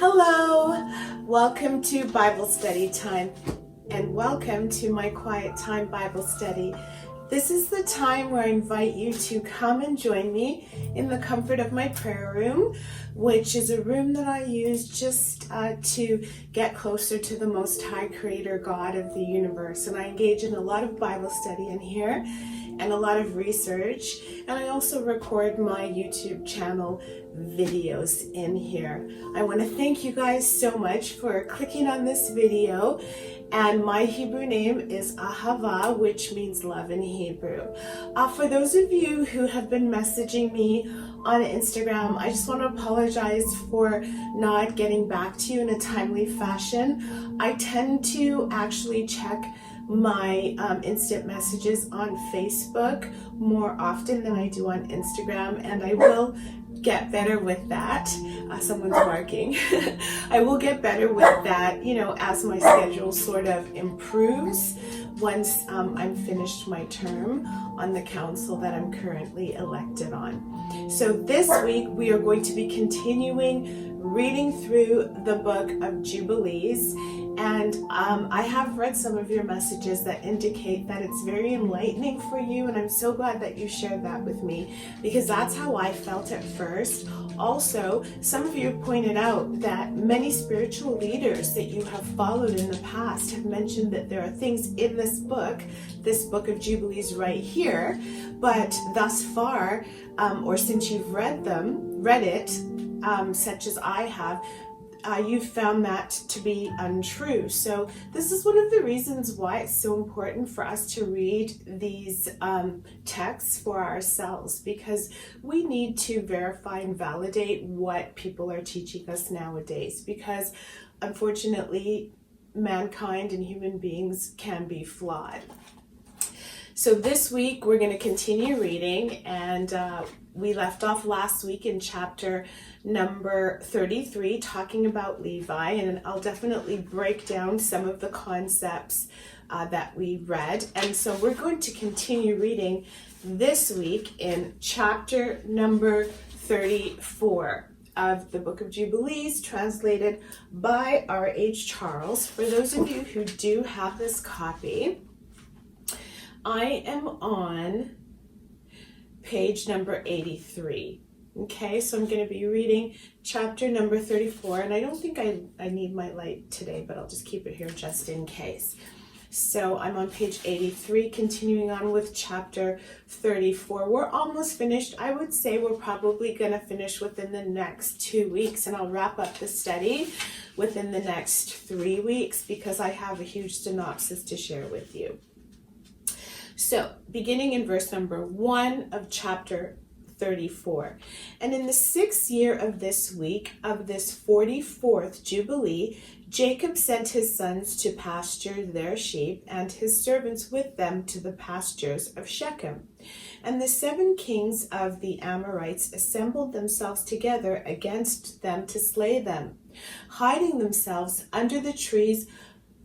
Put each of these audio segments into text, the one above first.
Hello, welcome to Bible study time and welcome to my quiet time Bible study. This is the time where I invite you to come and join me in the comfort of my prayer room, which is a room that I use just to get closer to the Most High Creator God of the universe. And I engage in a lot of Bible study in here and a lot of research. And I also record my YouTube channel videos in here. I want to thank you guys so much for clicking on this video. And my Hebrew name is Ahava, which means love in Hebrew. For those of you who have been messaging me on Instagram, I just want to apologize for not getting back to you in a timely fashion. I tend to actually check my instant messages on Facebook more often than I do on Instagram, and I will get better with that. Someone's barking. I will get better with that, as my schedule sort of improves once I'm finished my term on the council that I'm currently elected on. So this week we are going to be continuing reading through the book of Jubilees, and I have read some of your messages that indicate that it's very enlightening for you, and I'm so glad that you shared that with me because that's how I felt at first. Also, some of you pointed out that many spiritual leaders that you have followed in the past have mentioned that there are things in this book of Jubilees right here, but thus far, or since you've read it, such as I have, you've found that to be untrue. So this is one of the reasons why it's so important for us to read these texts for ourselves, because we need to verify and validate what people are teaching us nowadays, because unfortunately mankind and human beings can be flawed. So this week we're going to continue reading, and we left off last week in chapter number 33 talking about Levi, and I'll definitely break down some of the concepts that we read. And so we're going to continue reading this week in chapter number 34 of the book of Jubilees, translated by R.H. Charles. For those of you who do have this copy, I am on page number 83. Okay, so I'm going to be reading chapter number 34, and I don't think I need my light today, but I'll just keep it here just in case. So I'm on page 83, continuing on with chapter 34. We're almost finished. I would say we're probably going to finish within the next 2 weeks, and I'll wrap up the study within the next 3 weeks because I have a huge synopsis to share with you. So, beginning in verse number 1 of chapter 34. And in the 6th year of this week of this 44th Jubilee, Jacob sent his sons to pasture their sheep, and his servants with them to the pastures of Shechem. And the 7 kings of the Amorites assembled themselves together against them to slay them, hiding themselves under the trees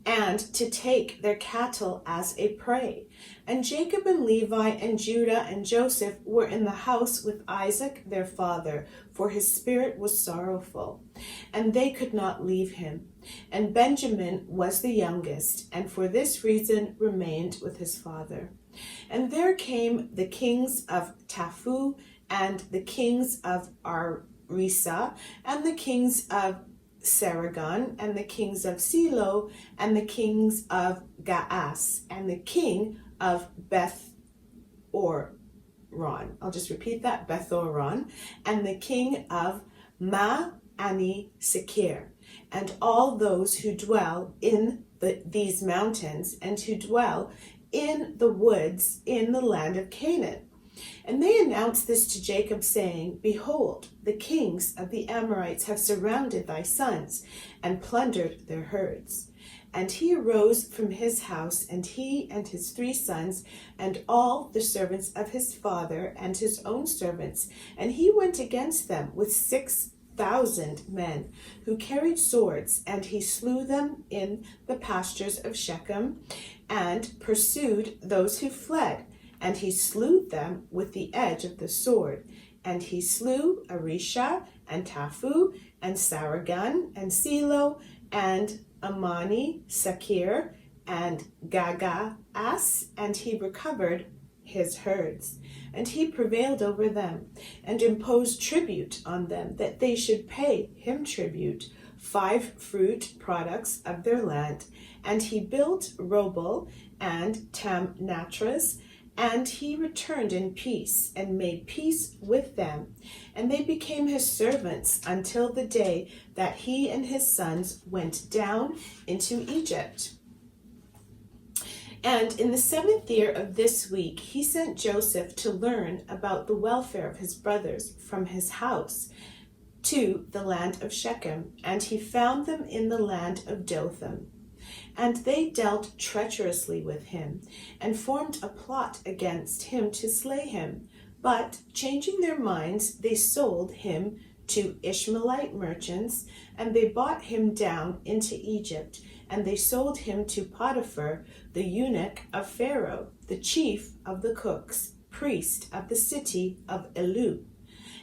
and to take their cattle as a prey. And Jacob and Levi and Judah and Joseph were in the house with Isaac their father, for his spirit was sorrowful, and they could not leave him. And Benjamin was the youngest, and for this reason remained with his father. And there came the kings of Taphu, and the kings of Arisa, and the kings of Saragon, and the kings of Silo, and the kings of Gaas, and the king of Beth-oron. I'll just repeat that, Beth-oron, and the king of Ma'ani-Sekir, and all those who dwell in these mountains, and who dwell in the woods in the land of Canaan. And they announced this to Jacob, saying, Behold, the kings of the Amorites have surrounded thy sons, and plundered their herds. And he arose from his house, and he and his 3 sons, and all the servants of his father, and his own servants, and he went against them with 6,000 men, who carried swords, and he slew them in the pastures of Shechem, and pursued those who fled. And he slew them with the edge of the sword. And he slew Arisha and Taphu and Saragan, and Silo, and Amani, Sakir, and Gagaas, and he recovered his herds. And he prevailed over them, and imposed tribute on them, that they should pay him tribute, 5 fruit products of their land. And he built Robel and Tamnatras, and he returned in peace, and made peace with them. And they became his servants until the day that he and his sons went down into Egypt. And in the 7th year of this week, he sent Joseph to learn about the welfare of his brothers from his house to the land of Shechem. And he found them in the land of Dothan. And they dealt treacherously with him, and formed a plot against him to slay him. But, changing their minds, they sold him to Ishmaelite merchants, and they bought him down into Egypt. And they sold him to Potiphar, the eunuch of Pharaoh, the chief of the cooks, priest of the city of Elu.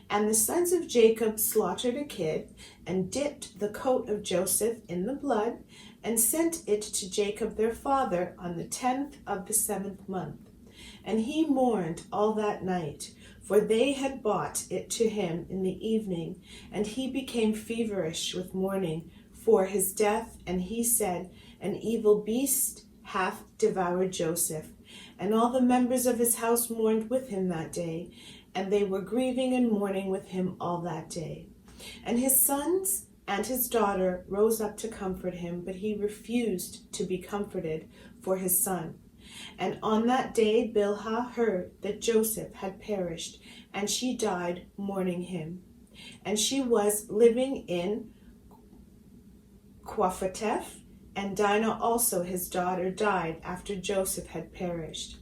And the sons of Jacob slaughtered a kid, and dipped the coat of Joseph in the blood, and sent it to Jacob their father on the 10th of the 7th month. And he mourned all that night, for they had bought it to him in the evening. And he became feverish with mourning for his death, and he said, An evil beast hath devoured Joseph. And all the members of his house mourned with him that day, and they were grieving and mourning with him all that day. And his sons and his daughter rose up to comfort him, but he refused to be comforted for his son. And on that day Bilhah heard that Joseph had perished, and she died mourning him. And she was living in Quaphateph, and Dinah also his daughter died after Joseph had perished.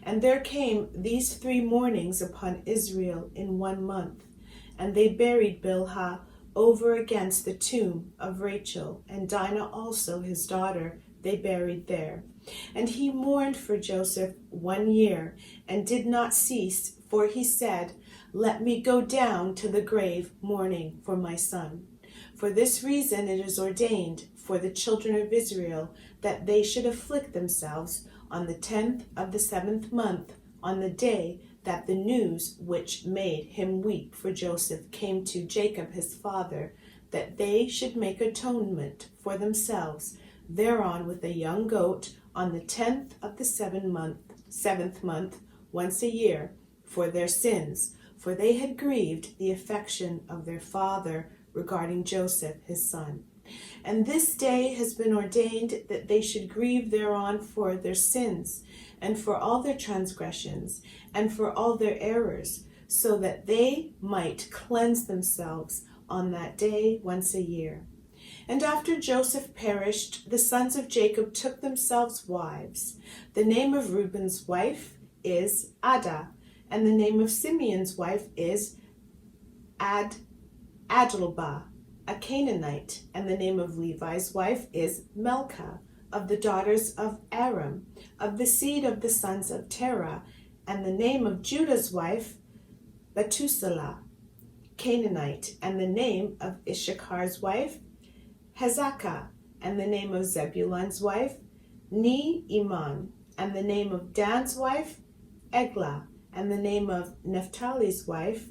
And there came these 3 mournings upon Israel in 1 month. And they buried Bilhah over against the tomb of Rachel, and Dinah also his daughter they buried there. And he mourned for Joseph 1 year, and did not cease, for he said, Let me go down to the grave mourning for my son. For this reason it is ordained for the children of Israel that they should afflict themselves on the 10th of the 7th month, on the day that the news which made him weep for Joseph came to Jacob his father, that they should make atonement for themselves thereon with a young goat on the 10th of the 7th month, once a year, for their sins, for they had grieved the affection of their father regarding Joseph his son. And this day has been ordained that they should grieve thereon for their sins, and for all their transgressions, and for all their errors, so that they might cleanse themselves on that day once a year. And after Joseph perished, the sons of Jacob took themselves wives. The name of Reuben's wife is Adah, and the name of Simeon's wife is Adlabah, a Canaanite, and the name of Levi's wife is Melchah, of the daughters of Aram, of the seed of the sons of Terah, and the name of Judah's wife, Bethuselah, Canaanite, and the name of Issachar's wife, Hezekiah, and the name of Zebulun's wife, Iman, and the name of Dan's wife, Eglah, and the name of Naphtali's wife,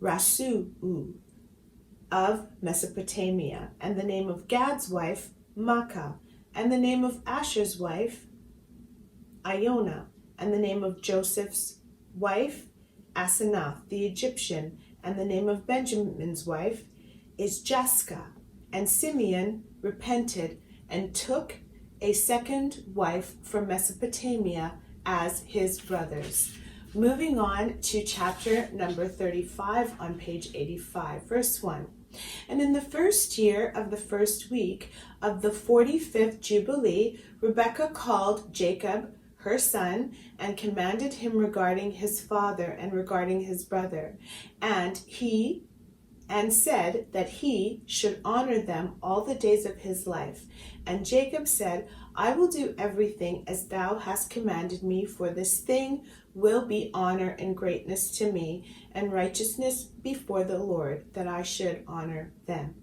Rasu'u, of Mesopotamia, and the name of Gad's wife, Makkah, and the name of Asher's wife, Iona, and the name of Joseph's wife, Asenath the Egyptian, and the name of Benjamin's wife is Jaska. And Simeon repented and took a second wife from Mesopotamia as his brothers. Moving on to chapter number 35 on page 85, verse 1. And in the first year of the first week of the 45th Jubilee, Rebekah called Jacob, her son, and commanded him regarding his father and regarding his brother. And he and said that he should honor them all the days of his life. And Jacob said, I will do everything as thou hast commanded me, for this thing will be honor and greatness to me, and righteousness before the Lord, that I should honor them.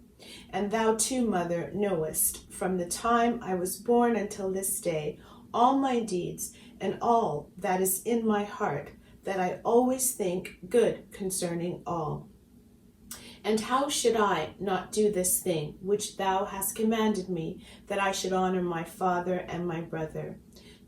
And thou too, mother, knowest, from the time I was born until this day, all my deeds, and all that is in my heart, that I always think good concerning all. And how should I not do this thing which thou hast commanded me, that I should honor my father and my brother?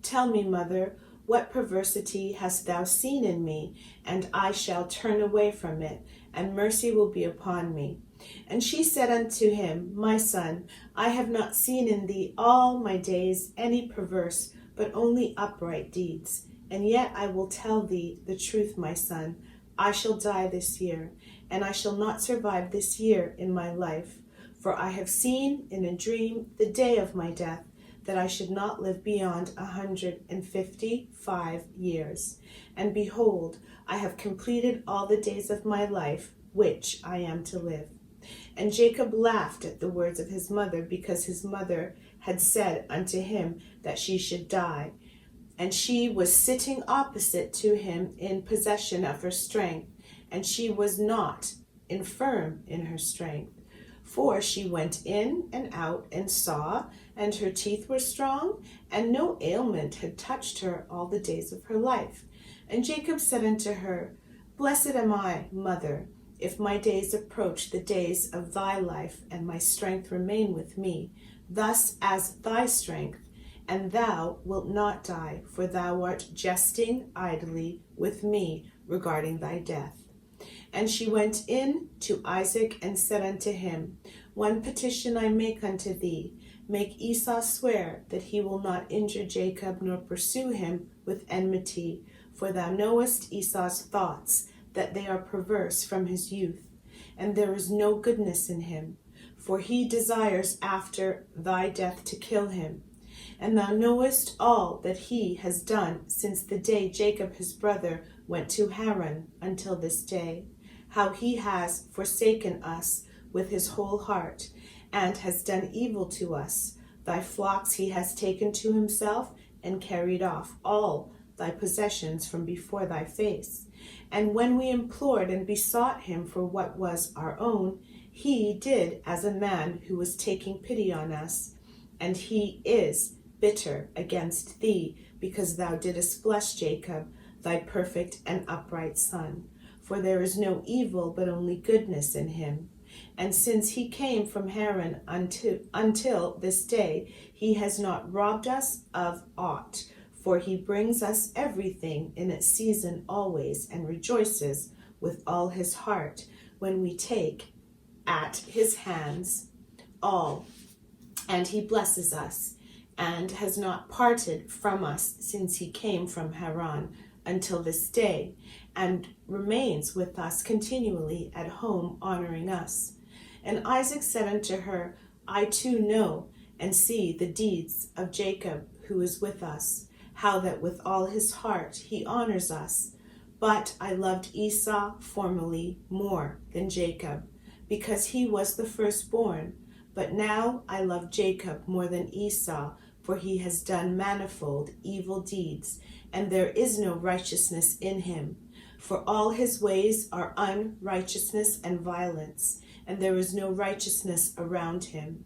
Tell me, mother, what perversity hast thou seen in me? And I shall turn away from it, and mercy will be upon me. And she said unto him, My son, I have not seen in thee all my days any perverse, but only upright deeds. And yet I will tell thee the truth, my son. I shall die this year, and I shall not survive this year in my life. For I have seen in a dream the day of my death, that I should not live beyond 155 years. And behold, I have completed all the days of my life, which I am to live. And Jacob laughed at the words of his mother, because his mother had said unto him that she should die. And she was sitting opposite to him in possession of her strength, and she was not infirm in her strength. For she went in and out and saw, and her teeth were strong, and no ailment had touched her all the days of her life. And Jacob said unto her, Blessed am I, mother, if my days approach the days of thy life, and my strength remain with me, thus as thy strength, and thou wilt not die, for thou art jesting idly with me regarding thy death. And she went in to Isaac and said unto him, One petition I make unto thee, make Esau swear that he will not injure Jacob, nor pursue him with enmity, for thou knowest Esau's thoughts, that they are perverse from his youth, and there is no goodness in him, for he desires after thy death to kill him. And thou knowest all that he has done since the day Jacob his brother went to Haran until this day, how he has forsaken us with his whole heart, and has done evil to us. Thy flocks he has taken to himself, and carried off all thy possessions from before thy face. And when we implored and besought him for what was our own, he did as a man who was taking pity on us. And he is bitter against thee, because thou didst bless Jacob, thy perfect and upright son. For there is no evil, but only goodness in him. And since he came from Haran until this day, he has not robbed us of aught. For he brings us everything in its season always, and rejoices with all his heart when we take at his hands all. And he blesses us, and has not parted from us since he came from Haran until this day, and remains with us continually at home, honoring us. And Isaac said unto her, I too know and see the deeds of Jacob, who is with us, how that with all his heart he honors us. But I loved Esau formerly more than Jacob, because he was the firstborn. But now I love Jacob more than Esau, for he has done manifold evil deeds, and there is no righteousness in him. For all his ways are unrighteousness and violence, and there is no righteousness around him.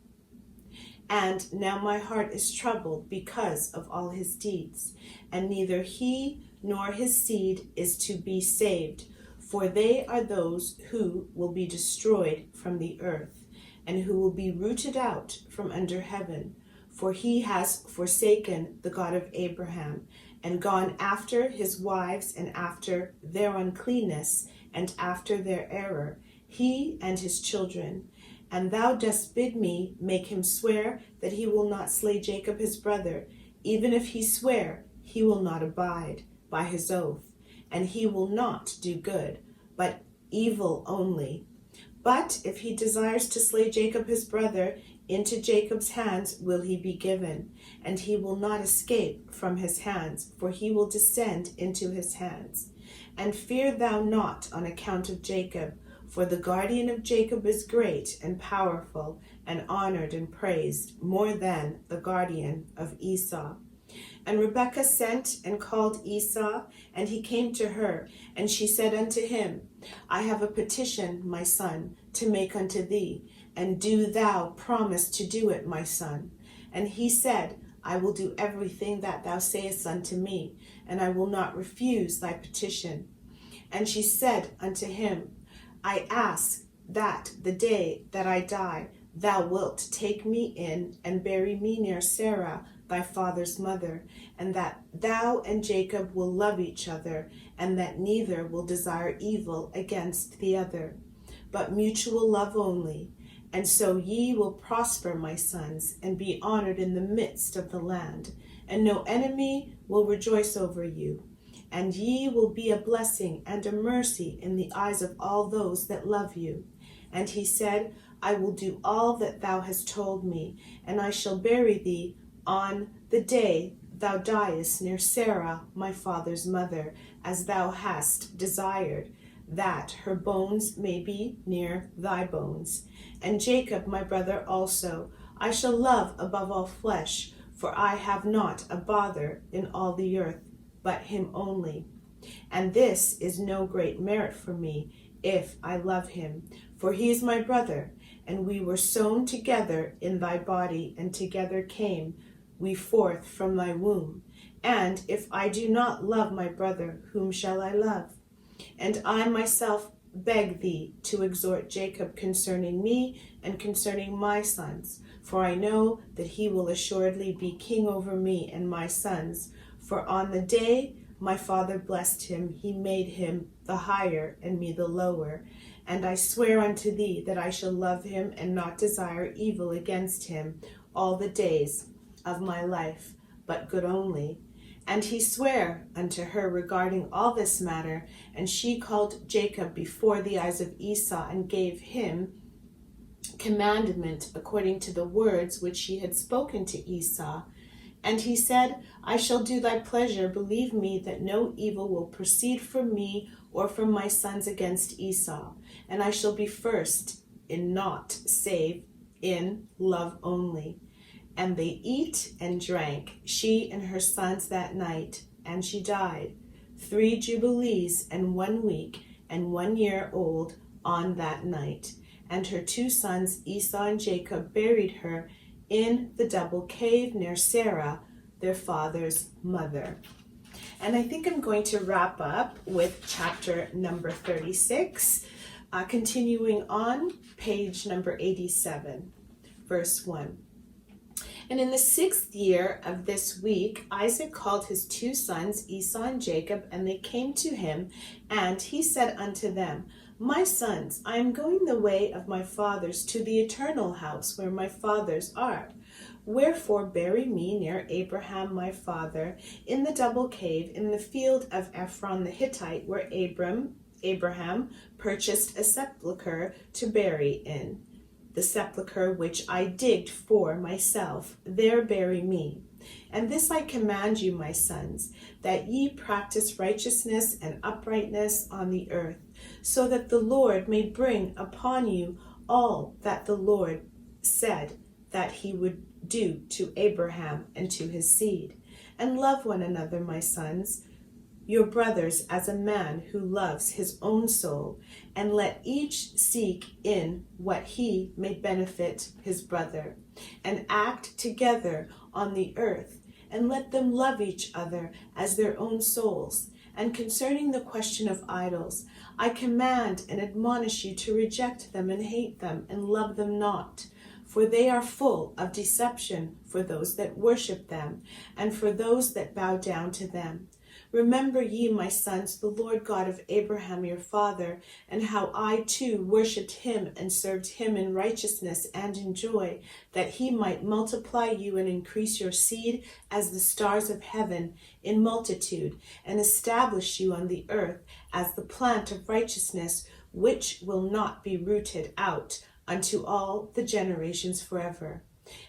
And now my heart is troubled because of all his deeds, and neither he nor his seed is to be saved, for they are those who will be destroyed from the earth, and who will be rooted out from under heaven. For he has forsaken the God of Abraham, and gone after his wives, and after their uncleanness, and after their error, he and his children. And thou dost bid me make him swear that he will not slay Jacob his brother. Even if he swear, he will not abide by his oath, and he will not do good, but evil only. But if he desires to slay Jacob his brother, into Jacob's hands will he be given, and he will not escape from his hands, for he will descend into his hands. And fear thou not on account of Jacob, For the guardian of Jacob is great and powerful and honored and praised more than the guardian of Esau. And Rebekah sent and called Esau, and he came to her, and she said unto him, I have a petition, my son, to make unto thee, and do thou promise to do it, my son. And he said, I will do everything that thou sayest unto me, and I will not refuse thy petition. And she said unto him, I ask that the day that I die, thou wilt take me in and bury me near Sarah, thy father's mother, and that thou and Jacob will love each other, and that neither will desire evil against the other, but mutual love only. And so ye will prosper, my sons, and be honored in the midst of the land, and no enemy will rejoice over you. And ye will be a blessing and a mercy in the eyes of all those that love you. And he said, I will do all that thou hast told me, and I shall bury thee on the day thou diest near Sarah, my father's mother, as thou hast desired, that her bones may be near thy bones. And Jacob, my brother also, I shall love above all flesh, for I have not a bother in all the earth, but him only. And this is no great merit for me, if I love him, for he is my brother, and we were sown together in thy body, and together came we forth from thy womb. And if I do not love my brother, whom shall I love? And I myself beg thee to exhort Jacob concerning me and concerning my sons, for I know that he will assuredly be king over me and my sons. For on the day my father blessed him, he made him the higher and me the lower. And I swear unto thee that I shall love him and not desire evil against him all the days of my life, but good only. And he sware unto her regarding all this matter, and she called Jacob before the eyes of Esau, and gave him commandment according to the words which she had spoken to Esau. And he said, I shall do thy pleasure. Believe me that no evil will proceed from me or from my sons against Esau. And I shall be first in naught, save in love only. And they eat and drank, she and her sons that night, and she died, 3 Jubilees and 1 week and 1 year old on that night. And her 2 sons, Esau and Jacob, buried her in the double cave near Sarah, their father's mother. And I think I'm going to wrap up with chapter number 36, continuing on page number 87, verse 1. And in the 6th year of this week, Isaac called his 2 sons, Esau and Jacob, and they came to him, and he said unto them, My sons, I am going the way of my fathers to the eternal house where my fathers are. Wherefore bury me near Abraham my father, in the double cave, in the field of Ephron the Hittite, where Abraham purchased a sepulchre to bury in. The sepulchre which I digged for myself, there bury me. And this I command you, my sons, that ye practice righteousness and uprightness on the earth, so that the Lord may bring upon you all that the Lord said that he would do to Abraham and to his seed. And love one another, my sons, your brothers, as a man who loves his own soul, and let each seek in what he may benefit his brother, and act together on the earth, and let them love each other as their own souls. And concerning the question of idols, I command and admonish you to reject them and hate them and love them not, for they are full of deception for those that worship them, and for those that bow down to them. Remember ye, my sons, the Lord God of Abraham your father, and how I too worshipped him and served him in righteousness and in joy, that he might multiply you and increase your seed as the stars of heaven in multitude, and establish you on the earth as the plant of righteousness, which will not be rooted out unto all the generations forever.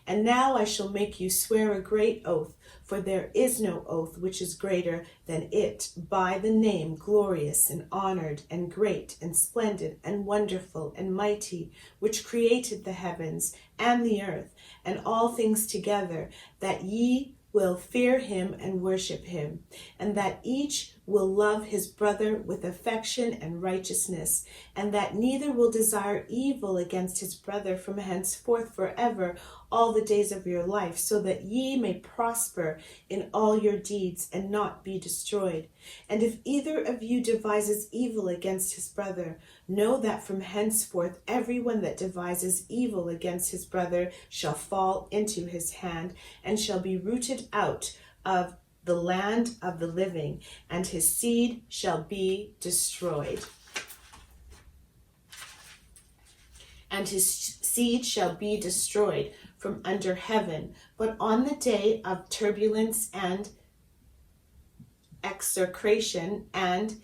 And now I shall make you swear a great oath, for there is no oath which is greater than it, by the name glorious and honored and great and splendid and wonderful and mighty, which created the heavens and the earth and all things together, that ye will fear him and worship him, and that each will love his brother with affection and righteousness, and that neither will desire evil against his brother from henceforth forever, all the days of your life, so that ye may prosper in all your deeds and not be destroyed. And if either of you devises evil against his brother, know that from henceforth everyone that devises evil against his brother shall fall into his hand, and shall be rooted out of the land of the living, and his seed shall be destroyed. And his seed shall be destroyed from under heaven. But on the day of turbulence and execration and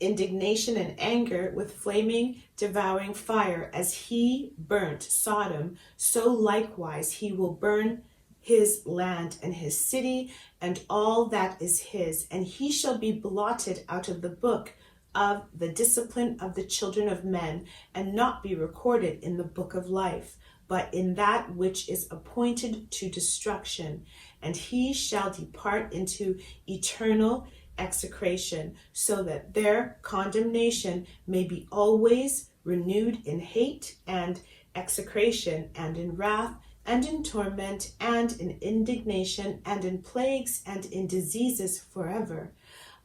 indignation and anger, with flaming, devouring fire, as he burnt Sodom, so likewise he will burn his land and his city and all that is his, and he shall be blotted out of the book of the discipline of the children of men, and not be recorded in the book of life, but in that which is appointed to destruction. And he shall depart into eternal execration, so that their condemnation may be always renewed in hate and execration, and in wrath, and in torment, and in indignation, and in plagues, and in diseases forever.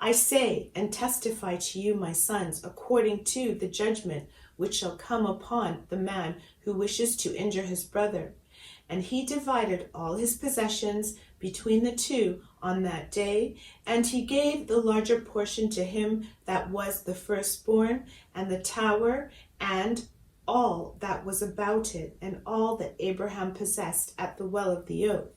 I say and testify to you, my sons, according to the judgment which shall come upon the man who wishes to injure his brother. And he divided all his possessions between the two on that day, and he gave the larger portion to him that was the firstborn, and the tower, and all that was about it, and all that Abraham possessed at the well of the oath.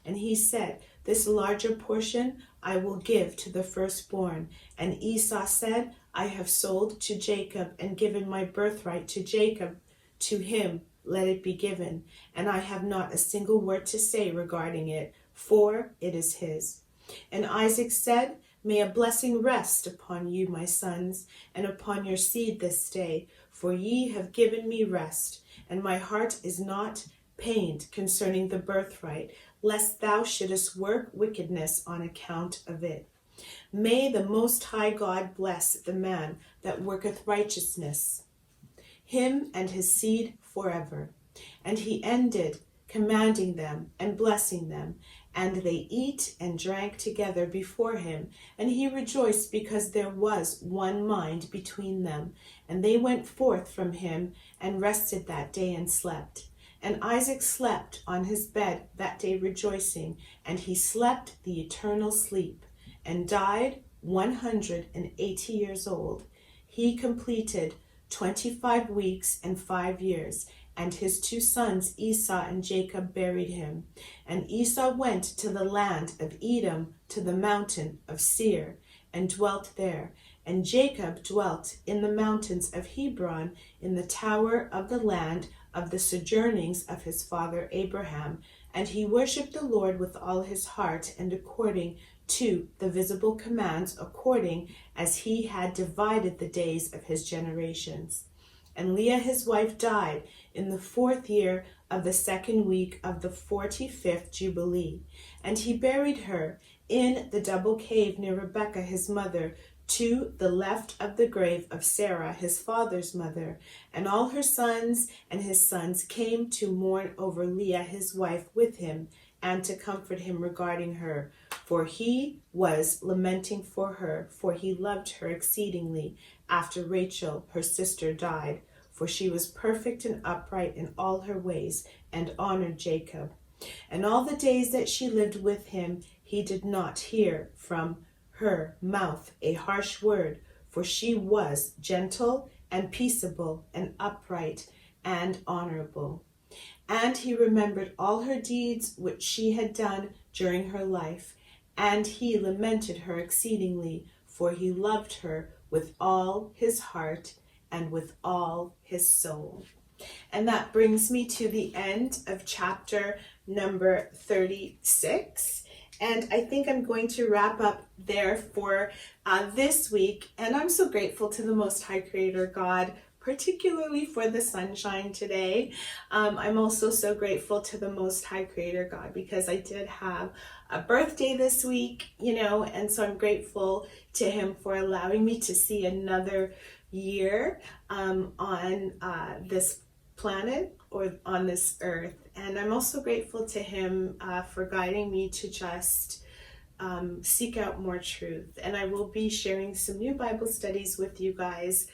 And he said, this larger portion I will give to the firstborn. And Esau said, I have sold to Jacob and given my birthright to Jacob. To him let it be given. And I have not a single word to say regarding it, for it is his. And Isaac said, may a blessing rest upon you, my sons, and upon your seed this day, for ye have given me rest, and my heart is not pained concerning the birthright, lest thou shouldest work wickedness on account of it. May the Most High God bless the man that worketh righteousness, him and his seed forever. And he ended, commanding them and blessing them. And they eat and drank together before him, and he rejoiced because there was one mind between them. And they went forth from him and rested that day and slept. And Isaac slept on his bed that day rejoicing, and he slept the eternal sleep, and died 180 years old. He completed 25 weeks and 5 years, and his two sons Esau and Jacob buried him. And Esau went to the land of Edom, to the mountain of Seir, and dwelt there. And Jacob dwelt in the mountains of Hebron, in the tower of the land of the sojournings of his father Abraham. And he worshipped the Lord with all his heart, and according to the visible commands, according as he had divided the days of his generations. And Leah his wife died in the 4th year of the 2nd week of the 45th Jubilee. And he buried her in the double cave near Rebekah his mother, to the left of the grave of Sarah his father's mother. And all her sons and his sons came to mourn over Leah his wife with him, and to comfort him regarding her. For he was lamenting for her, for he loved her exceedingly, after Rachel her sister died. For she was perfect and upright in all her ways, and honored Jacob. And all the days that she lived with him, he did not hear from her mouth a harsh word, for she was gentle and peaceable and upright and honorable. And he remembered all her deeds which she had done during her life, and he lamented her exceedingly, for he loved her with all his heart and with all his soul. And that brings me to the end of chapter number 36. And I think I'm going to wrap up there for this week. And I'm so grateful to the Most High Creator God, particularly for the sunshine today. I'm also so grateful to the Most High Creator God because I did have a birthday this week, and so I'm grateful to Him for allowing me to see another year on this planet or on this earth. And I'm also grateful to Him for guiding me to just seek out more truth. And I will be sharing some new Bible studies with you guys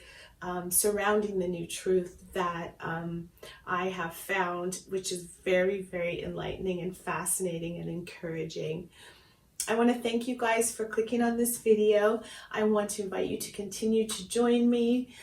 surrounding the new truth that I have found, which is very, very enlightening and fascinating and encouraging. I want to thank you guys for clicking on this video. I want to invite you to continue to join me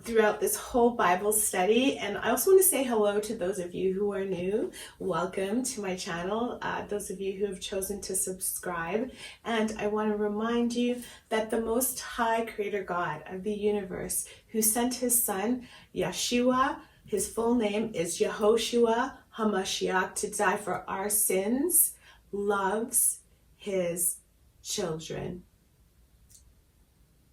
throughout this whole Bible study. And I also want to say hello to those of you who are new. Welcome to my channel, those of you who have chosen to subscribe. And I want to remind you that the Most High Creator God of the universe, who sent His Son, Yeshua, His full name is Yehoshua HaMashiach, to die for our sins, loves His children.